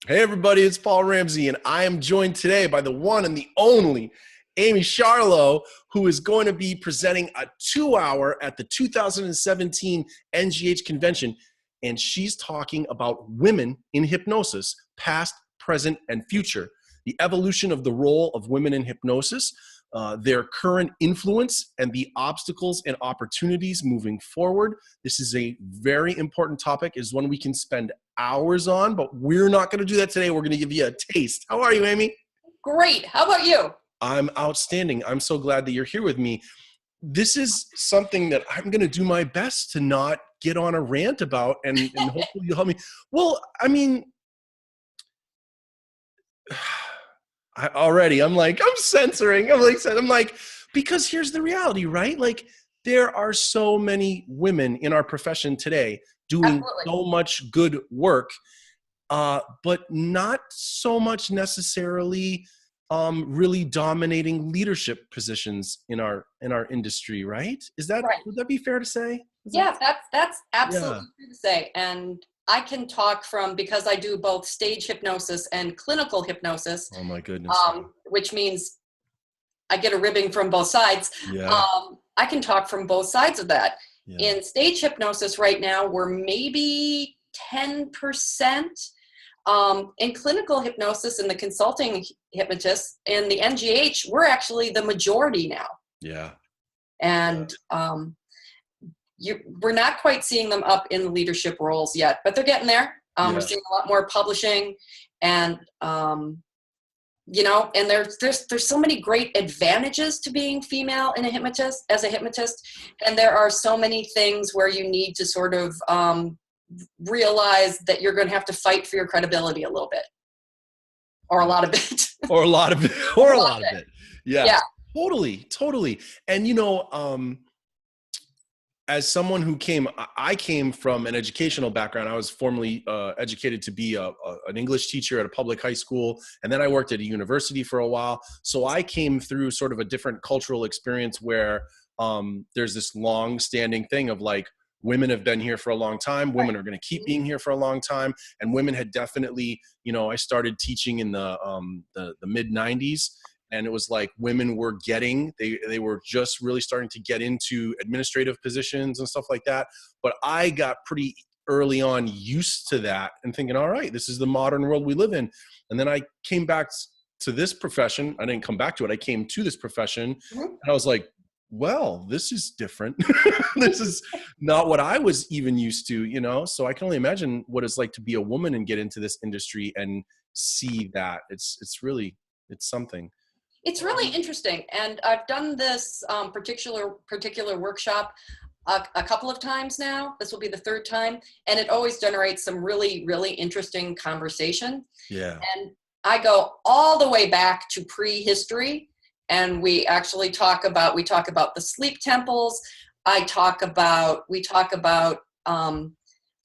Hey everybody, it's Paul Ramsey, and I am joined today by the one and the only Amye Scharlau, who is going to be presenting a 2-hour at the 2017 NGH convention. And she's talking about women in hypnosis, past, present, and future, the evolution of the role of women in hypnosis, their current influence, and the obstacles and opportunities moving forward. This is a very important topic. It's one we can spend hours on, but we're not going to do that today. We're going to give you a taste. How are you, Amye? Great. How about you? I'm outstanding. I'm so glad that you're here with me. This is something that I'm going to do my best to not get on a rant about, and hopefully you'll help me. Well, I mean, I'm censoring. I'm like, because here's the reality, right? Like, there are so many women in our profession today doing Absolutely. so much good work, but not so much necessarily really dominating leadership positions in our industry, right? Right. Would that be fair to say? Yeah, that's Yeah. absolutely true to say. And I can talk because I do both stage hypnosis and clinical hypnosis, Oh my goodness. which means I get a ribbing from both sides. Yeah. I can talk from both sides of that. Yeah. In stage hypnosis right now, we're maybe 10%. In clinical hypnosis and the consulting hypnotists in the NGH, we're actually the majority now. Yeah. And we're not quite seeing them up in leadership roles yet, but they're getting there. We're seeing a lot more publishing, and and there's so many great advantages to being female in as a hypnotist, and there are so many things where you need to sort of realize that you're going to have to fight for your credibility a little bit, or a lot of it, or a lot of it, or a lot of it. Yeah. Totally. And as someone I came from an educational background. I was formerly educated to be an English teacher at a public high school, and then I worked at a university for a while. So I came through sort of a different cultural experience where there's this long-standing thing of like, women have been here for a long time. Women are going to keep being here for a long time, and women had definitely, I started teaching in the mid '90s. And it was like women were they were just really starting to get into administrative positions and stuff like that. But I got pretty early on used to that and thinking, all right, this is the modern world we live in. And then I came back to this profession. I didn't come back to it. I came to this profession, and I was like, well, this is different. This is not what I was even used to, So I can only imagine what it's like to be a woman and get into this industry and see that. It's something. It's really interesting, and I've done this particular workshop a couple of times now. This will be the third time, and it always generates some really, really interesting conversation. Yeah. And I go all the way back to prehistory, and we actually talk about the sleep temples. We talk about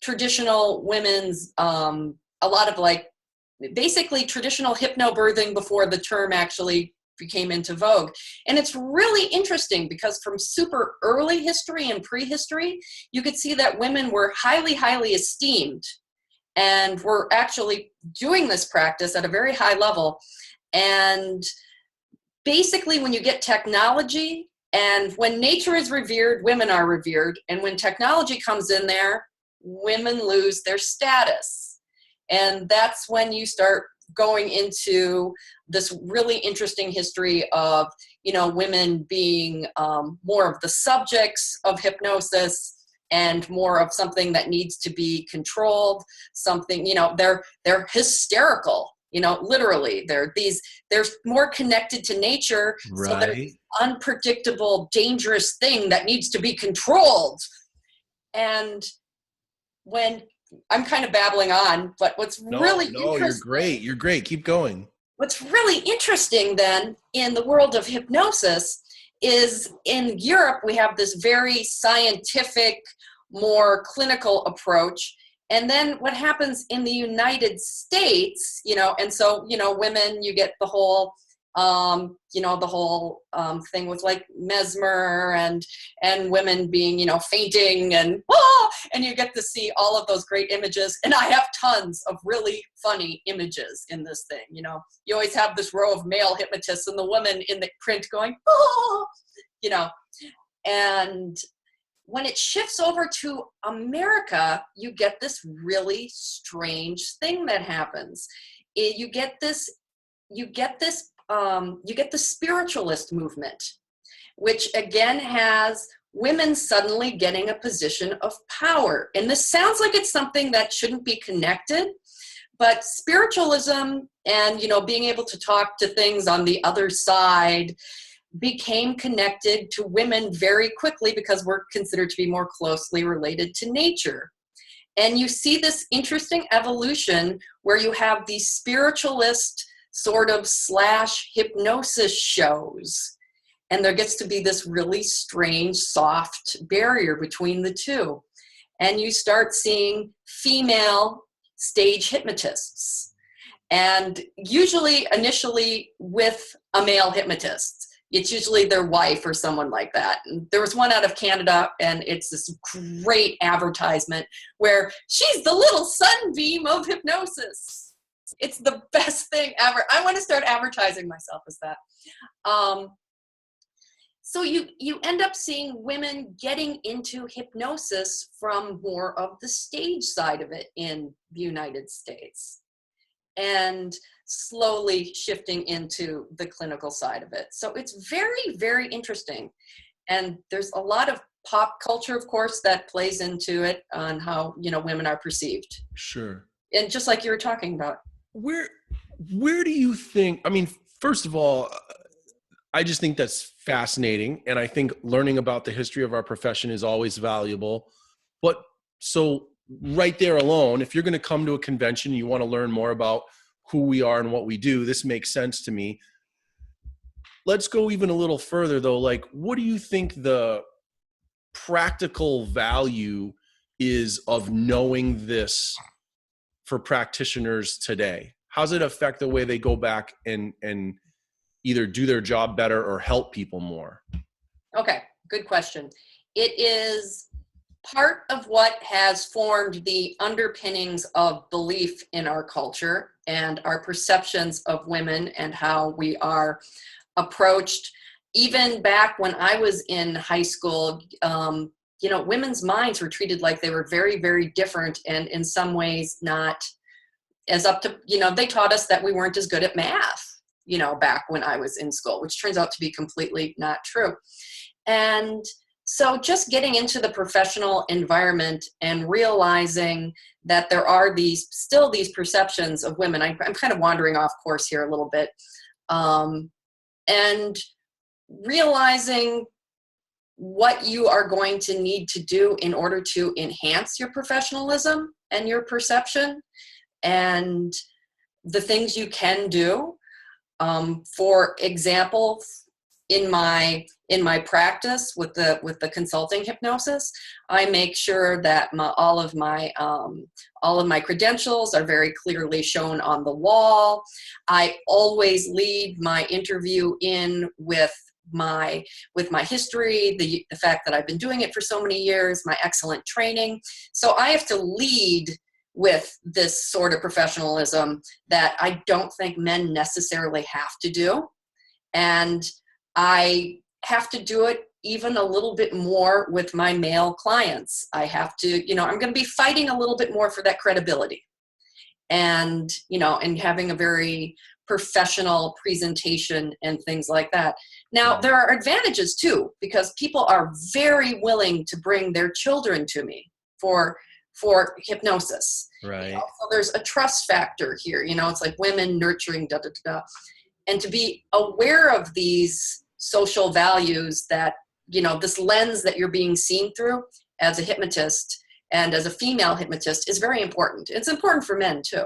traditional women's a lot of like basically traditional hypnobirthing before the term actually became into vogue. And it's really interesting because from super early history and prehistory, you could see that women were highly, highly esteemed and were actually doing this practice at a very high level. And basically, when you get technology, and when nature is revered, women are revered. And when technology comes in there, women lose their status. And that's when you start going into this really interesting history of, women being more of the subjects of hypnosis and more of something that needs to be controlled, something, they're hysterical, literally they're more connected to nature. Right. So they're this unpredictable, dangerous thing that needs to be controlled. And when I'm kind of babbling on, but interesting. You're great. Keep going. What's really interesting then in the world of hypnosis is in Europe, we have this very scientific, more clinical approach. And then what happens in the United States, and so, women, you get the whole, The whole thing with like Mesmer and women being, fainting and you get to see all of those great images. And I have tons of really funny images in this thing. You always have this row of male hypnotists and the woman in the print going, and when it shifts over to America, you get this really strange thing that happens. You get the spiritualist movement, which again has women suddenly getting a position of power. And this sounds like it's something that shouldn't be connected, but spiritualism and, being able to talk to things on the other side became connected to women very quickly because we're considered to be more closely related to nature. And you see this interesting evolution where you have these spiritualist sort of / hypnosis shows. And there gets to be this really strange, soft barrier between the two. And you start seeing female stage hypnotists. And usually, initially, with a male hypnotist. It's usually their wife or someone like that. And there was one out of Canada, and it's this great advertisement where she's the little sunbeam of hypnosis. It's the best thing ever. I want to start advertising myself as that. So you end up seeing women getting into hypnosis from more of the stage side of it in the United States, and slowly shifting into the clinical side of it. So it's very, very interesting. And there's a lot of pop culture, of course, that plays into it on how, women are perceived. Sure. And just like you were talking about. Where do you think, first of all, I just think that's fascinating. And I think learning about the history of our profession is always valuable. But so right there alone, if you're going to come to a convention, you want to learn more about who we are and what we do, this makes sense to me. Let's go even a little further though. Like, what do you think the practical value is of knowing this for practitioners today? How does it affect the way they go back and either do their job better or help people more? Okay, good question. It is part of what has formed the underpinnings of belief in our culture and our perceptions of women and how we are approached. Even back when I was in high school, women's minds were treated like they were very, very different, and in some ways not as up to, they taught us that we weren't as good at math, back when I was in school, which turns out to be completely not true. And so just getting into the professional environment and realizing that there are these perceptions of women. I'm kind of wandering off course here a little bit. And realizing what you are going to need to do in order to enhance your professionalism and your perception and the things you can do. For example, in my practice with the consulting hypnosis, I make sure that all of my credentials are very clearly shown on the wall. I always lead my interview in with my history, the fact that I've been doing it for so many years, my excellent training. So I have to lead with this sort of professionalism that I don't think men necessarily have to do. And I have to do it even a little bit more with my male clients. I have to, I'm going to be fighting a little bit more for that credibility and, and having a very professional presentation and things like that. Now, there are advantages too, because people are very willing to bring their children to me for hypnosis. Right. So there's a trust factor here, it's like women nurturing, da, da, da, da. And to be aware of these social values that, this lens that you're being seen through as a hypnotist and as a female hypnotist is very important. It's important for men too.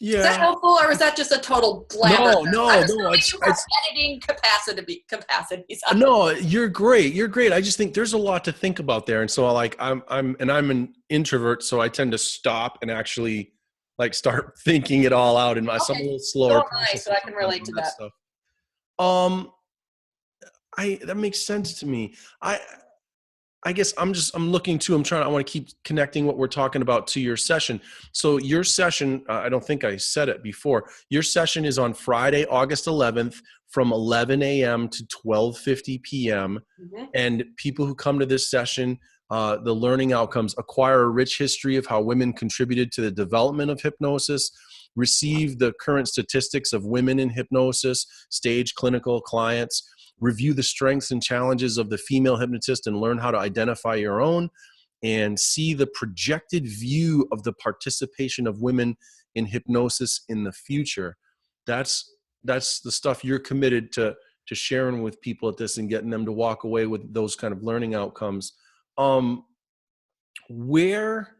Yeah. Is that helpful, or is that just a total blabber? No. It's editing capacities. No, you're great. I just think there's a lot to think about there. And so I'm an introvert, so I tend to stop and actually like start thinking it all out in my, so I'm a Okay. little So slower am I, so processing I can relate to that that. stuff. That makes sense to me. I guess I'm looking to, I want to keep connecting what we're talking about to your session. So your session, I don't think I said it before. Your session is on Friday, August 11th from 11 a.m. to 12:50 p.m. Mm-hmm. And people who come to this session, the learning outcomes: acquire a rich history of how women contributed to the development of hypnosis, receive the current statistics of women in hypnosis, stage clinical clients, review the strengths and challenges of the female hypnotist and learn how to identify your own, and see the projected view of the participation of women in hypnosis in the future. That's the stuff you're committed to sharing with people at this and getting them to walk away with those kind of learning outcomes. Where,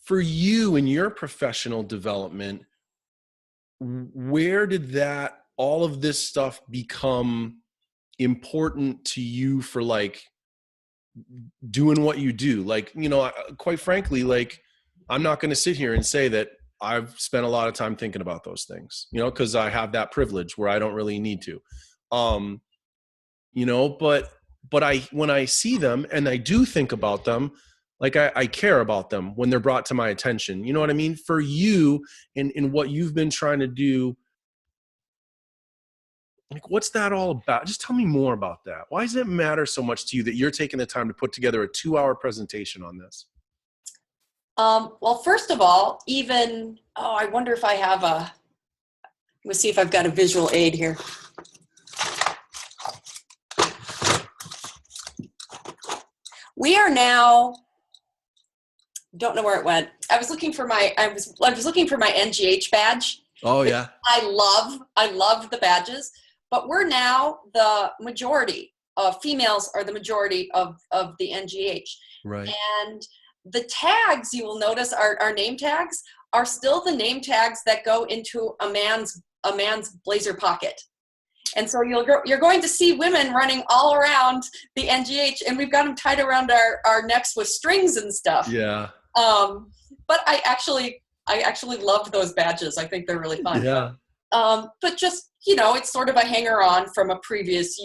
for you in your professional development, where did that, all of this stuff become important to you for like doing what you do? Like, quite frankly, like, I'm not going to sit here and say that I've spent a lot of time thinking about those things, because I have that privilege where I don't really need to, but when I see them and I do think about them, like I care about them when they're brought to my attention. You know what I mean? For you, in what you've been trying to do, like, what's that all about? Just tell me more about that. Why does it matter so much to you that you're taking the time to put together a 2-hour presentation on this? Well, first of all, I wonder if I have let's see if I've got a visual aid here. We are now, don't know where it went. I was looking for my NGH badge. Oh yeah. I love the badges, but we're now the majority of females are the majority of the NGH. Right. And the tags, you will notice, our name tags are still the name tags that go into a man's blazer pocket. And so you're going to see women running all around the NGH, and we've got them tied around our necks with strings and stuff. Yeah. But I actually love those badges. I think they're really fun. Yeah. But just, it's sort of a hanger on from a previous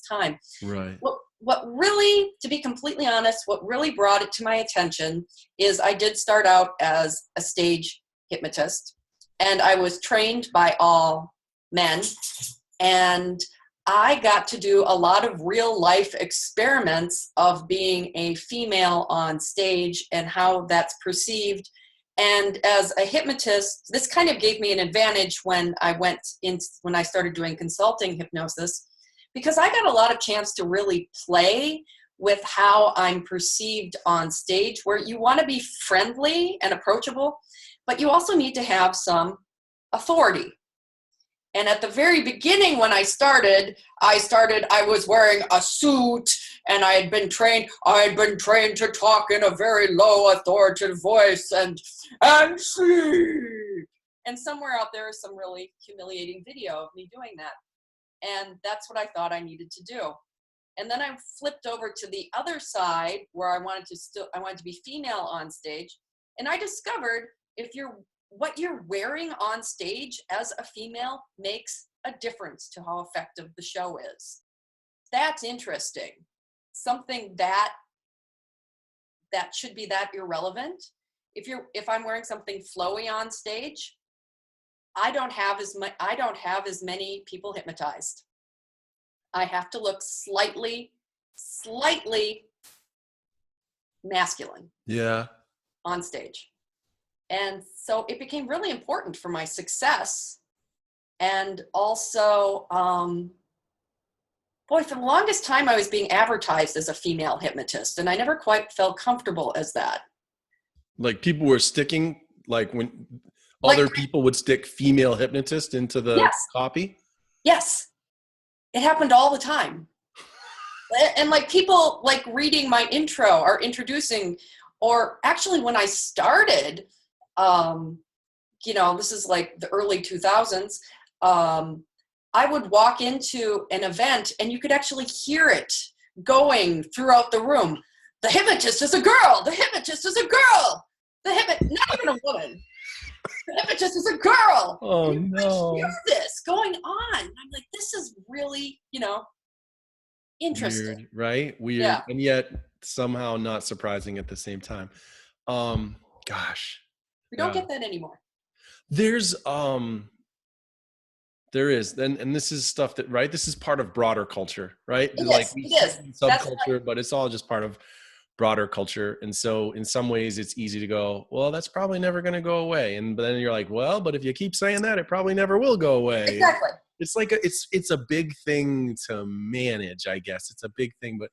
time. Right. What really, to be completely honest, what really brought it to my attention is I did start out as a stage hypnotist, and I was trained by all men, and I got to do a lot of real life experiments of being a female on stage and how that's perceived. And as a hypnotist, this kind of gave me an advantage when I started doing consulting hypnosis, because I got a lot of chance to really play with how I'm perceived on stage, where you want to be friendly and approachable, but you also need to have some authority. And at the very beginning, when I was wearing a suit, and I had been trained to talk in a very low, authoritative voice and sleep. And somewhere out there is some really humiliating video of me doing that. And that's what I thought I needed to do. And then I flipped over to the other side where I wanted to be female on stage. And I discovered what you're wearing on stage as a female makes a difference to how effective the show is. That's interesting. Something that should be that irrelevant. If I'm wearing something flowy on stage, I don't have as many people hypnotized. I have to look slightly masculine. Yeah. On stage. And so it became really important for my success. And also, for the longest time, I was being advertised as a female hypnotist, and I never quite felt comfortable as that. Like, people were sticking, like, when other people would stick female hypnotist into the copy? Yes. It happened all the time. And like people like reading my intro or introducing, or actually when I started, this is like the early 2000s, I would walk into an event and you could actually hear it going throughout the room. The hypnotist is a girl. The hypnotist is a girl. Not even not a woman. The hypnotist is a girl. Oh, and no. hear this going on. And I'm like, this is really, interesting. Weird, right? Weird. Yeah. And yet somehow not surprising at the same time. Gosh. We don't Yeah. get that anymore. There is, and this is stuff that, right? This is part of broader culture, right? It Like is. we It see is. it in That's subculture, but it's all just part of broader culture. And so in some ways it's easy to go, well, that's probably never going to go away. And then you're like, well, but if you keep saying that, it probably never will go away. exactly. It's like it's a big thing to manage, I guess. It's a big thing, but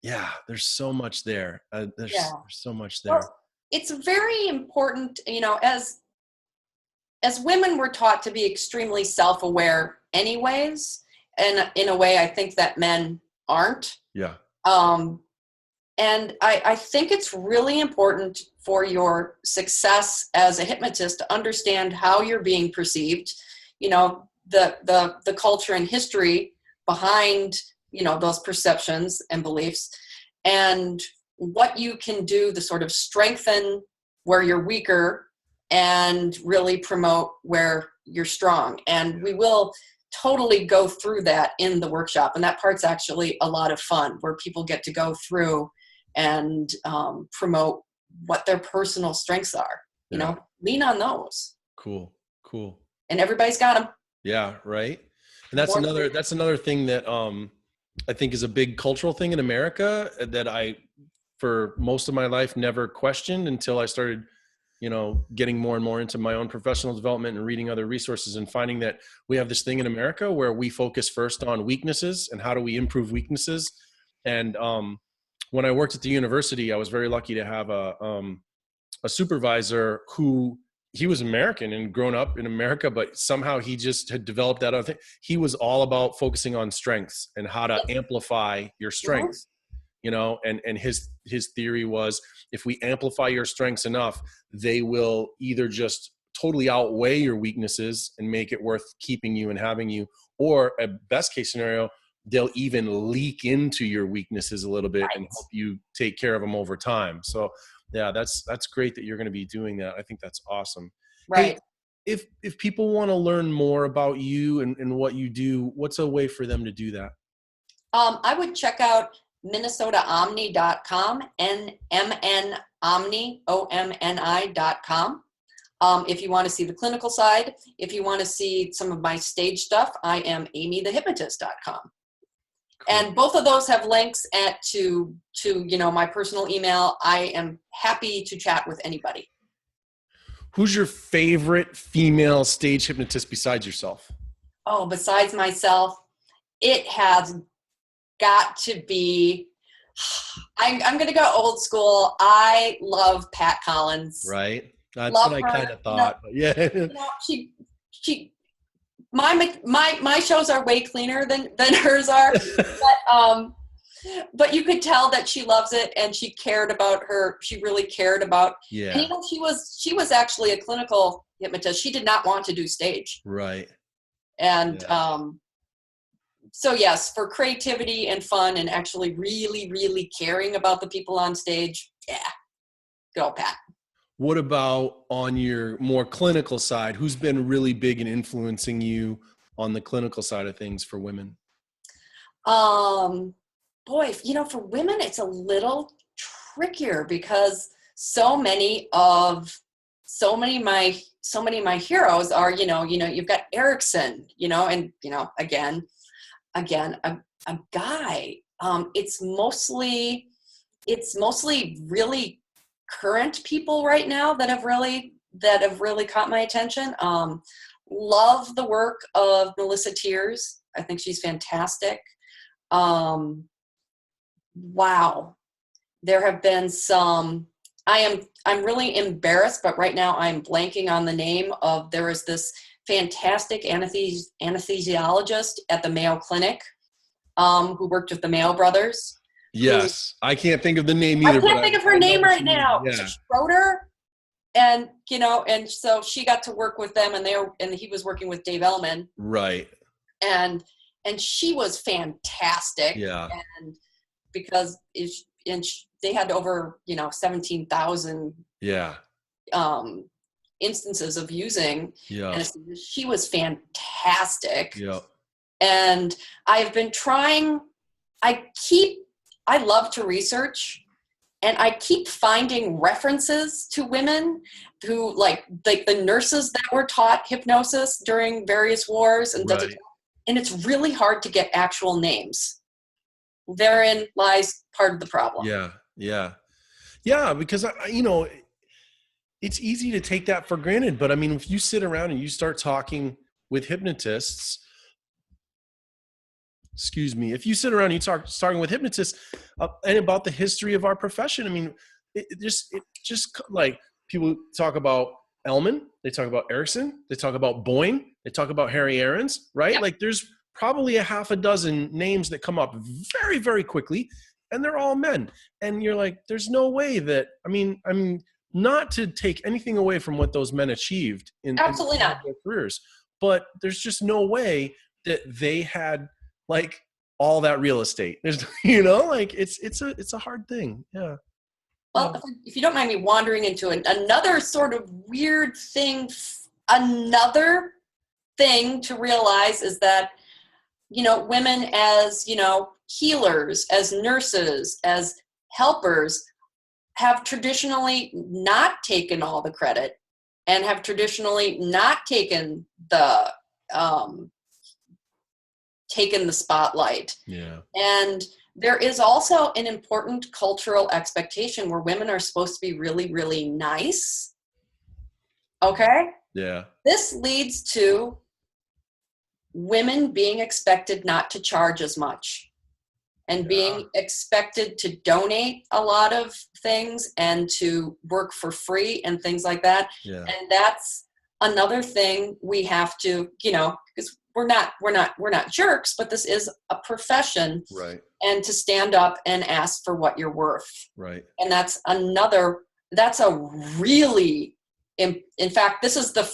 yeah, there's so much there. There's so much there. Well, it's very important, as women, we're taught to be extremely self-aware anyways. And in a way, I think that men aren't. Yeah. And I think it's really important for your success as a hypnotist to understand how you're being perceived, the culture and history behind, those perceptions and beliefs, and what you can do to sort of strengthen where you're weaker and really promote where you're strong. And we will totally go through that in the workshop. And that part's actually a lot of fun, where people get to go through and promote what their personal strengths are. Lean on those. Cool. And everybody's got them. Yeah, right. And that's another thing that I think is a big cultural thing in America that I, for most of my life, never questioned until I started, getting more and more into my own professional development and reading other resources and finding that we have this thing in America where we focus first on weaknesses and how do we improve weaknesses. And when I worked at the university, I was very lucky to have a supervisor who, he was American and grown up in America, but somehow he just had developed that other thing. He was all about focusing on strengths and how to amplify your strengths, and his theory was, if we amplify your strengths enough, they will either just totally outweigh your weaknesses and make it worth keeping you and having you, or a best case scenario, they'll even leak into your weaknesses a little bit and help you take care of them over time. So yeah, that's great that you're going to be doing that. I think that's awesome. Right. Hey, if people want to learn more about you and what you do, what's a way for them to do that? I would check out minnesotaomni.com, Omni, OMNI.com. If you want to see the clinical side, if you want to see some of my stage stuff, I am amythehypnotist.com. Cool. And both of those have links to my personal email. I am happy to chat with anybody. Who's your favorite female stage hypnotist besides yourself? Oh, besides myself, it has got to be, I'm going to go old school. I love Pat Collins. Right. That's what I kind of thought. But yeah. She my shows are way cleaner than hers are, but you could tell that she loves it and she cared about she really cared about. Yeah. And she was actually a clinical hypnotist. She did not want to do stage. Right. And so yes, for creativity and fun and actually really, really caring about the people on stage, go Pat. What about on your more clinical side? Who's been really big in influencing you on the clinical side of things for women? Boy, for women, it's a little trickier because so many of my heroes are, you've got Erickson, and, again, a guy. It's mostly really current people right now that have really caught my attention. Love the work of Melissa Tiers. I think she's fantastic. Wow. There have been some, I'm really embarrassed, but right now I'm blanking on the name of, there is this fantastic anesthesiologist at the Mayo Clinic, who worked with the Mayo brothers. Yes. I can't think of the name either. I can't think of her name right now. Yeah. Schroeder. And, and so she got to work with them and he was working with Dave Ellman. Right. And she was fantastic. Yeah. And because they had over, 17,000 Yeah. Instances of using Yeah. anesthesia. She was fantastic. Yeah. And I've been trying, I love to research, and I keep finding references to women who like the nurses that were taught hypnosis during various wars and Right. and it's really hard to get actual names. Therein lies part of the problem. Yeah. Yeah. Yeah. Because it's easy to take that for granted, but I mean, if you sit around and you start talking with hypnotists, if you sit around and you starting with hypnotists and about the history of our profession, I mean, it just like people talk about Ellman, they talk about Erickson, they talk about Boyne, they talk about Harry Aarons, right? Yep. Like there's probably a half a dozen names that come up very, very quickly, and they're all men. And you're like, there's no way that, I mean, not to take anything away from what those men achieved in Absolutely not. their careers, but there's just no way that they had like all that real estate. There's, like it's a hard thing. Yeah. Well, if you don't mind me wandering into another sort of weird thing, another thing to realize is that, women as, healers, as nurses, as helpers have traditionally not taken all the credit and have traditionally not taken the spotlight. Yeah. And there is also an important cultural expectation where women are supposed to be really, really nice. Okay? Yeah. This leads to women being expected not to charge as much and being expected to donate a lot of things and to work for free and things like that. Yeah. And that's another thing we have to, because we're not jerks, but this is a profession. Right. And to stand up and ask for what you're worth. Right. And that's a really, in fact, this is the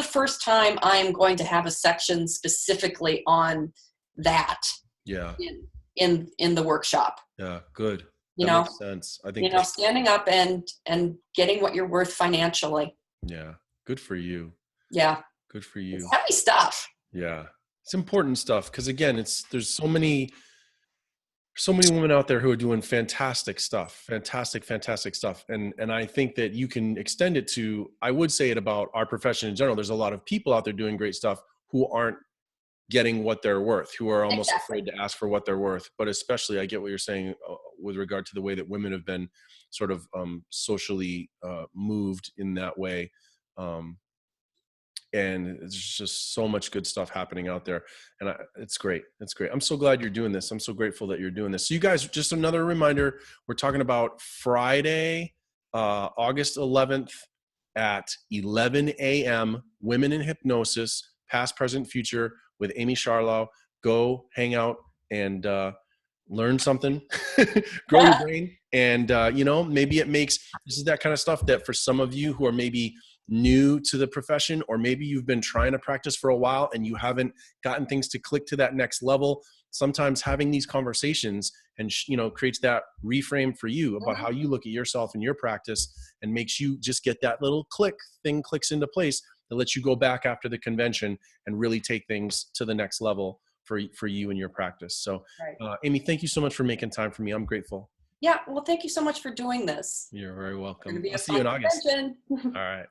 first time I'm going to have a section specifically on that. Yeah. In the workshop. Yeah. Good. That makes sense. I think standing up and getting what you're worth financially. Yeah. Good for you. Yeah. Good for you. It's heavy stuff. Yeah. It's important stuff. Cause again, there's so many women out there who are doing fantastic stuff. And I think that you can extend it to, I would say it about our profession in general. There's a lot of people out there doing great stuff who aren't getting what they're worth, who are almost afraid to ask for what they're worth. But especially, I get what you're saying with regard to the way that women have been sort of socially moved in that way. And there's just so much good stuff happening out there. And it's great. It's great. I'm so glad you're doing this. I'm so grateful that you're doing this. So you guys, just another reminder, we're talking about Friday, August 11th at 11 a.m., Women in Hypnosis, Past, Present, Future with Amye Scharlau. Go hang out and learn something, grow your brain. And, maybe this is that kind of stuff that for some of you who are maybe new to the profession, or maybe you've been trying to practice for a while and you haven't gotten things to click to that next level. Sometimes having these conversations and creates that reframe for you about how you look at yourself and your practice, and makes you just get that little clicks into place that lets you go back after the convention and really take things to the next level for you and your practice. So Amye, thank you so much for making time for me. I'm grateful. Yeah, well, thank you so much for doing this. You're very welcome. I'll see you in August. All right.